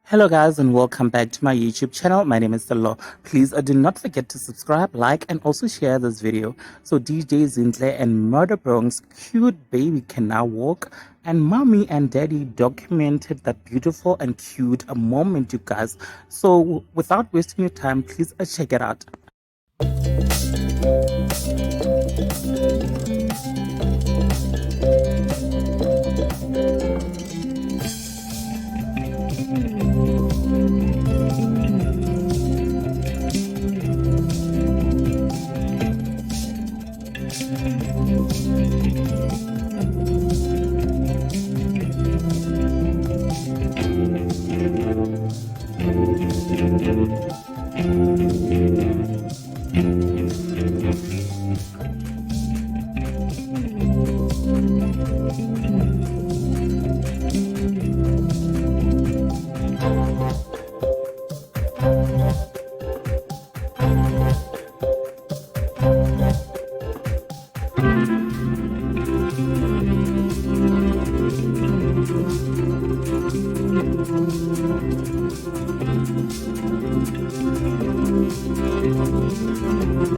Hello guys and welcome back to my YouTube channel. My name is Selo. Please do not forget to subscribe, like and also share this video. So DJ Zinhle and Murdabongz cute baby can now walk, and mommy and daddy documented that beautiful and cute moment, you guys. So without wasting your time, please check it out.